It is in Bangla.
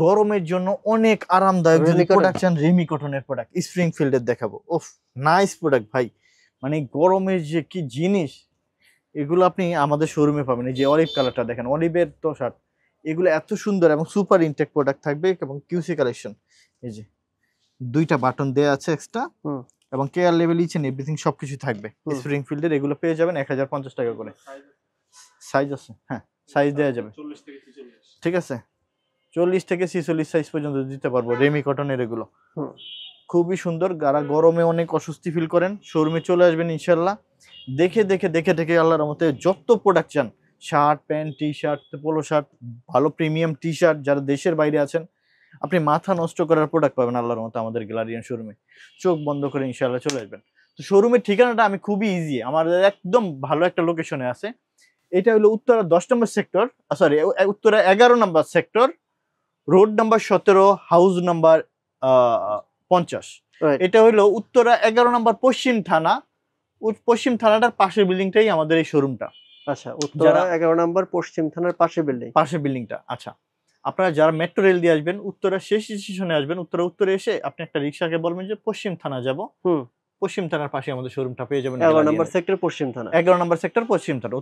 গরমের জন্য অনেক আরামদায়ক। যদি রেমি কটন? প্রোডাক্ট চান, রেমি কটনের প্রোডাক্ট, স্প্রিংফিল্ডের দেখাবো। ওফ, নাইস প্রোডাক্ট ভাই। মানে গরমের যে কি জিনিস, এগুলো আপনি আমাদের শোরুমে পাবেন। এই যে অলিভ কালারটা দেখেন, অলিভের তো শার্ট, এগুলো এত সুন্দর এবং সুপার ইনটেক প্রোডাক্ট থাকবে এবং কিউসি কালেকশন। এই যে দুইটা বাটন দেয়া আছে এক্সট্রা, এবং care level each and everything সবকিছু থাকবে। স্প্রিংফিল্ডের এগুলো পেয়ে যাবেন 1050 টাকা করে। সাইজ আছে, হ্যাঁ সাইজ দেওয়া যাবে, ঠিক আছে। 40 থেকে 46 সাইজ পর্যন্ত দিতে পারবো রেমি কটনের এগুলো। খুবই সুন্দর। যারা গরমে অনেক অস্বস্তি ফিল করেন, শোরুমে চলে আসবেন ইনশাল্লাহ। দেখে দেখে দেখে দেখে আল্লাহর রহমতে যত প্রোডাক্ট চান, shirt pant T shirt polo shirt, ভালো প্রিমিয়াম টি শার্ট, যারা দেশের বাইরে আছেন, আপনি মাথা নষ্ট করার প্রোডাক্ট পাবেন আল্লাহর মতো আমাদের গ্যালারিয়ান শোরুমে। চোখ বন্ধ করে ইনশাআল্লাহ চলে আসবেন। তো শোরুমের ঠিকানাটা আমি খুবই ইজি, আমাদের একদম ভালো একটা লোকেশনে আছে। এটা হলো Uttara 10 number sector, sorry Uttara 11 number sector, road number 17, house number 50। এটা হলো উত্তরা 11 নম্বর পশ্চিম থানা, পশ্চিম থানাটার পাশের বিল্ডিংটাই আমাদের এই শোরুমটা। আচ্ছা, উত্তরা 11 নম্বর পশ্চিম থানার পাশে বিল্ডিং, পাশের বিল্ডিংটা। আচ্ছা, আপনারা যারা মেট্রো রেল দিয়ে আসবেন, উত্তরা শেষ স্টেশনে আসবেন, উত্তরে এসে আপনি একটা রিক্সাকে বলবেন যে পশ্চিম থানা যাব, পশ্চিম থানার পাশে আমাদের শোরুমটা পেয়ে যাবেন। 11 নম্বর সেক্টর পশ্চিম থানা, 11 নম্বর সেক্টর পশ্চিম থানা।